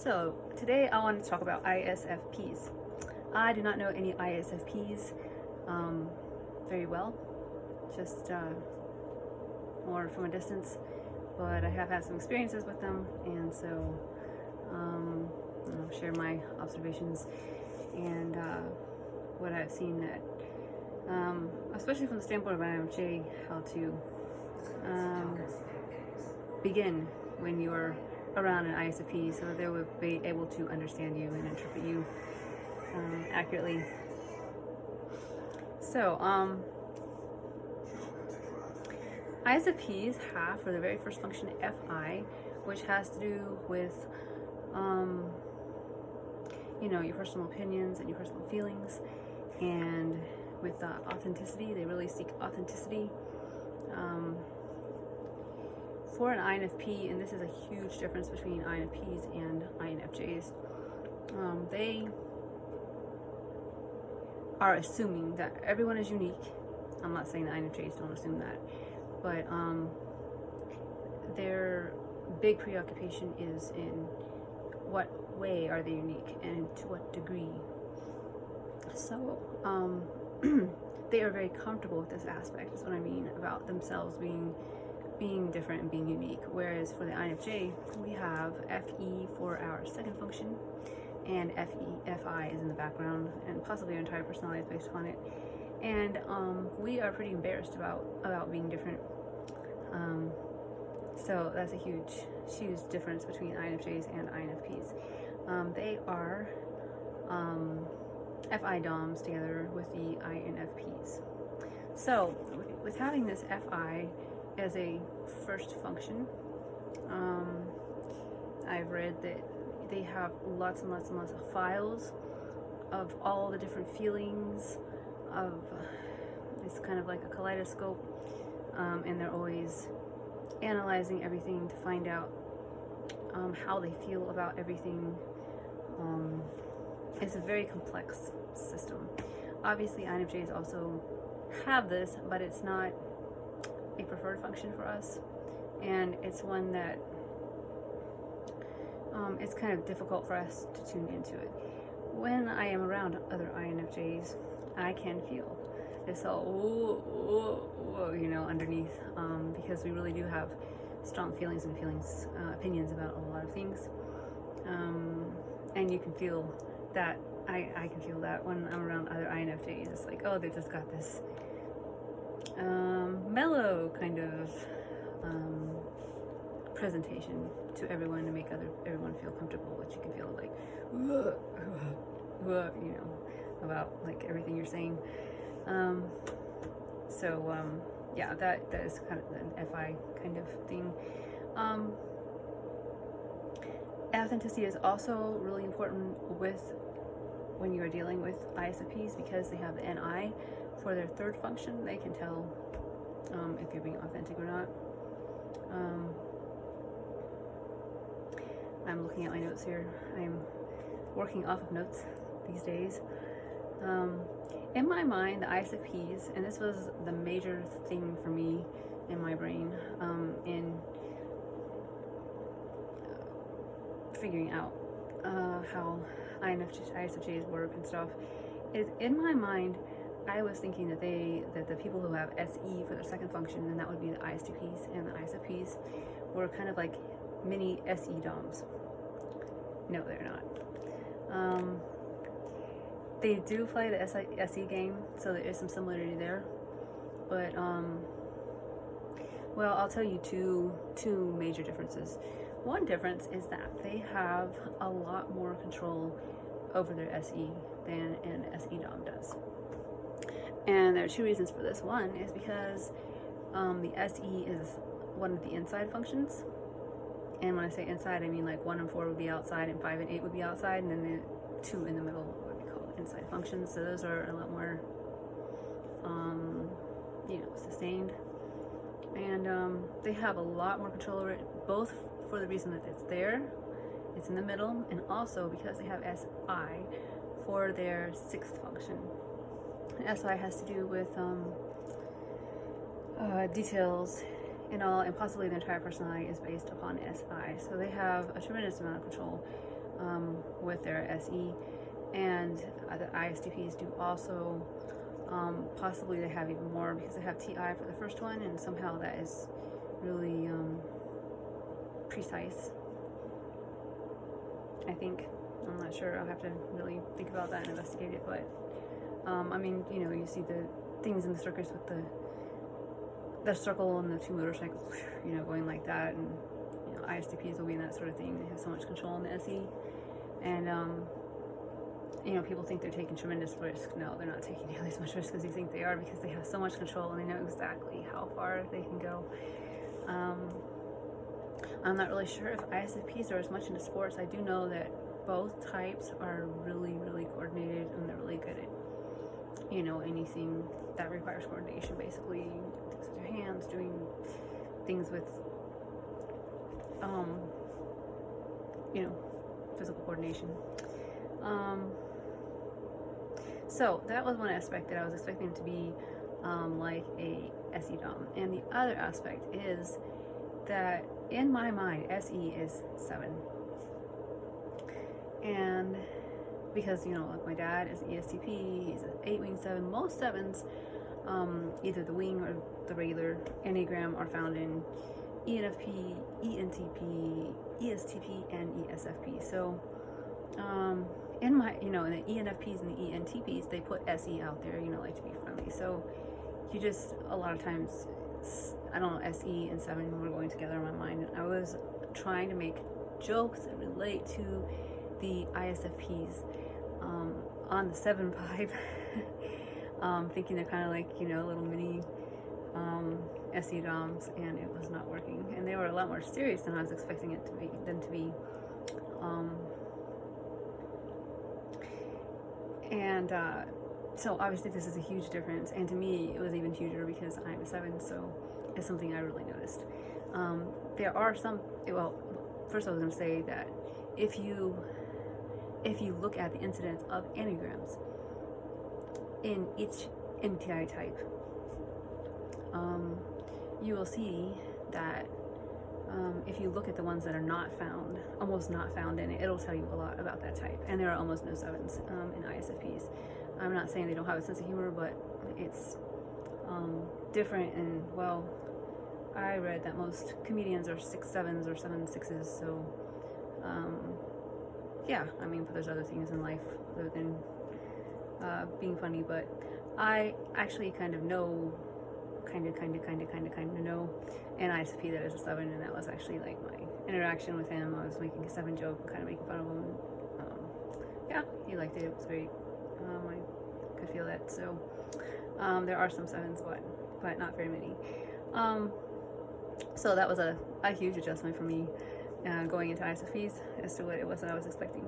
So today I want to talk about ISFPs. I do not know any ISFPs very well, just more from a distance, but I have had some experiences with them, and so I'll share my observations and what I've seen that, especially from the standpoint of INFJ, how to begin when you're around an ISFP so that they will be able to understand you and interpret you accurately. So, ISFPs have for the very first function FI, which has to do with your personal opinions and your personal feelings, and with authenticity. They really seek authenticity. For an INFP, and this is a huge difference between INFPs and INFJs, they are assuming that everyone is unique. I'm not saying that INFJs don't assume that, but their big preoccupation is in what way are they unique and to what degree. So they are very comfortable with this aspect, is what I mean, about themselves being different and being unique. Whereas for the INFJ, we have FE for our second function, and FI is in the background, and possibly our entire personality is based upon it. And we are pretty embarrassed about being different. So that's a huge difference between INFJs and INFPs. They are FI DOMs together with the INFPs. So with having this FI as a first function, I've read that they have lots and lots and lots of files of all the different feelings of, it's kind of like a kaleidoscope, and they're always analyzing everything to find out how they feel about everything. It's a very complex system. Obviously INFJs also have this, but it's not a preferred function for us, and it's one that it's kind of difficult for us to tune into it. When I am around other INFJs, I can feel this all underneath, because we really do have strong feelings and opinions about a lot of things, and you can feel that. I can feel that when I'm around other INFJs. It's like, oh, they've just got this mellow kind of presentation to everyone to make everyone feel comfortable, which you can feel like about like everything you're saying. Yeah, that is kind of an FI kind of thing. Authenticity is also really important when you are dealing with ISFPs, because they have the NI for their third function. They can tell if you're being authentic or not. I'm looking at my notes here. I'm working off of notes these days. In my mind, the ISFPs, and this was the major thing for me in my brain, in figuring out how ISFJs work and stuff, is in my mind I was thinking that the people who have SE for their second function, and that would be the ISTPs and the ISFPs, were kind of like mini SE DOMs. No, they're not. They do play the SE game, so there is some similarity there. But well, I'll tell you two major differences. One difference is that they have a lot more control over their SE than an SE DOM does. And there are two reasons for this. One is because the SE is one of the inside functions. And when I say inside, I mean like 1 and 4 would be outside, and 5 and 8 would be outside, and then the 2 in the middle would be called inside functions. So those are a lot more, sustained. And they have a lot more control over it, both for the reason that it's there, it's in the middle, and also because they have SI for their sixth function. SI has to do with details and all, and possibly the entire personality is based upon SI. So they have a tremendous amount of control with their SE, and the ISTPs do also. Possibly they have even more because they have TI for the first one, and somehow that is really precise, I think. I'm not sure. I'll have to really think about that and investigate it. But I mean, you know, you see the things in the circus with the circle and the two motorcycles, you know, going like that, and you know, ISTPs will be in that sort of thing. They have so much control in the SE, and you know, people think they're taking tremendous risk. No, they're not taking nearly as much risk as you think they are, because they have so much control and they know exactly how far they can go. I'm not really sure if ISFPs are as much into sports. I do know that both types are really, really coordinated, and they're really good at, you know, anything that requires coordination, basically. Things with your hands, doing things with, you know, physical coordination. So that was one aspect that I was expecting to be like a SE Dom. And the other aspect is that in my mind, SE is 7. And because, you know, like my dad is ESTP, he's an 8-wing 7. Most 7s, either the wing or the regular Enneagram, are found in ENFP, ENTP, ESTP, and ESFP. So, in my, you know, in the ENFPs and the ENTPs, they put SE out there, you know, like to be friendly. So you just, a lot of times, I don't know, SE and 7 were going together in my mind. And I was trying to make jokes that relate to the ISFPs on the 7 vibe, thinking they're kind of like, you know, little mini SE Doms, and it was not working. And they were a lot more serious than I was expecting it to be, And so obviously this is a huge difference, and to me it was even huger because I'm a 7, so it's something I really noticed. There are some, well, first I was going to say that if you look at the incidence of Enneagrams in each MBTI type, you will see that if you look at the ones that are not found, almost not found in it, it'll tell you a lot about that type. And there are almost no 7s in ISFPs. I'm not saying they don't have a sense of humor, but it's different. And, well, I read that most comedians are 6-7s or 7-6s. So, yeah, I mean, but there's other things in life other than being funny. But I actually kind of know, kind of know an ISFP that is a 7, and that was actually like my interaction with him. I was making a 7 joke and kind of making fun of him. Yeah, he liked it. It was great. I could feel that. So there are some 7s, but not very many. So that was a huge adjustment for me going into ISFPs as to what it was that I was expecting.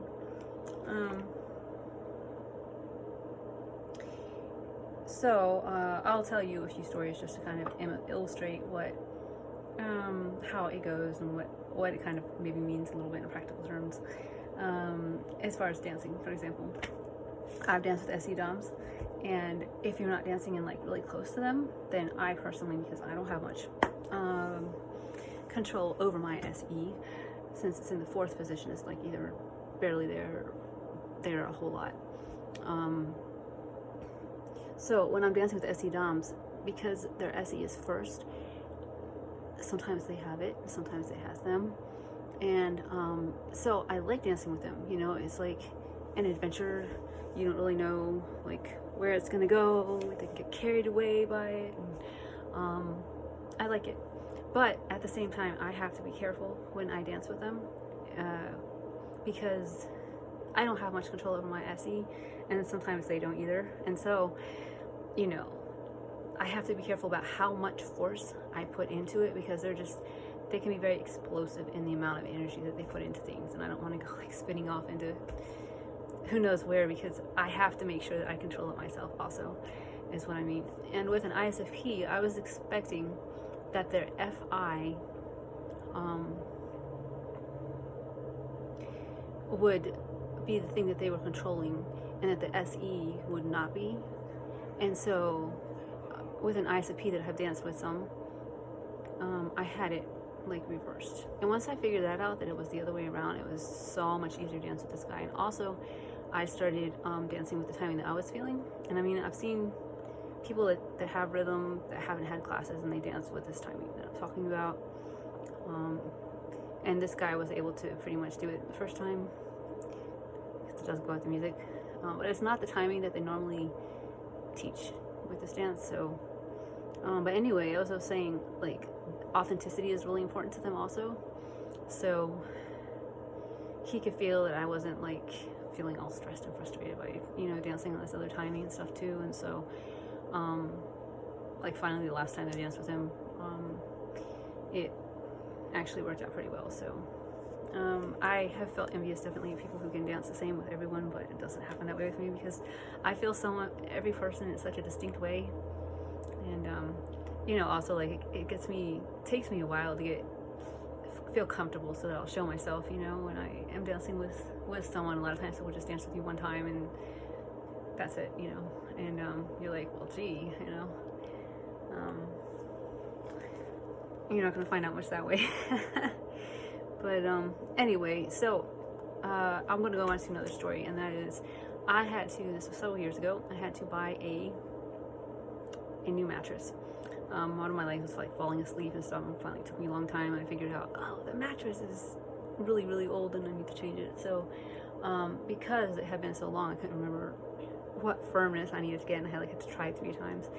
So I'll tell you a few stories just to kind of illustrate what, how it goes and what it kind of maybe means a little bit in practical terms. As far as dancing, for example, I've danced with SE Doms, and if you're not dancing in like really close to them, then I personally, because I don't have much control over my SE, since it's in the 4th position, it's like either barely there or there a whole lot. So when I'm dancing with SE Doms, because their SE is first, sometimes they have it, sometimes it has them. And so I like dancing with them, you know, it's like an adventure. You don't really know like where it's gonna go, they can get carried away by it, and I like it. But at the same time, I have to be careful when I dance with them, because I don't have much control over my SE, and sometimes they don't either. And so, you know, I have to be careful about how much force I put into it, because they can be very explosive in the amount of energy that they put into things, and I don't want to go like spinning off into who knows where, because I have to make sure that I control it myself also, is what I mean. And with an ISFP, I was expecting that their FI would be the thing that they were controlling, and that the SE would not be. And so with an ISFP that I have danced with some, I had it like reversed. And once I figured that out, that it was the other way around, it was so much easier to dance with this guy. And also, I started dancing with the timing that I was feeling. And I mean, I've seen people that have rhythm that haven't had classes, and they dance with this timing that I'm talking about. And this guy was able to pretty much do it the first time. It does go with the music, but it's not the timing that they normally teach with this dance. So, but anyway, I was also saying, like, authenticity is really important to them also. So he could feel that I wasn't like feeling all stressed and frustrated by, you know, dancing on this other timing and stuff too. And so, like, finally the last time I danced with him, it actually worked out pretty well. So I have felt envious definitely of people who can dance the same with everyone, but it doesn't happen that way with me, because I feel every person in such a distinct way. And you know, also, like, it takes me a while to feel comfortable so that I'll show myself, you know, when I am dancing with someone. A lot of times people just dance with you one time and that's it, you know. And you're like, well, gee, you know, you're not gonna find out much that way. But anyway, so I'm gonna go on to another story, and that is, this was several years ago, I had to buy a new mattress. One of my legs was like falling asleep and stuff, and finally it took me a long time, and I figured out, oh, the mattress is really, really old and I need to change it. So because it had been so long, I couldn't remember what firmness I needed to get, and I had to try it 3 times.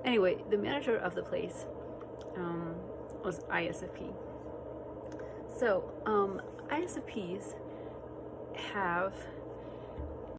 Anyway, the manager of the place was ISFP. So ISFPs have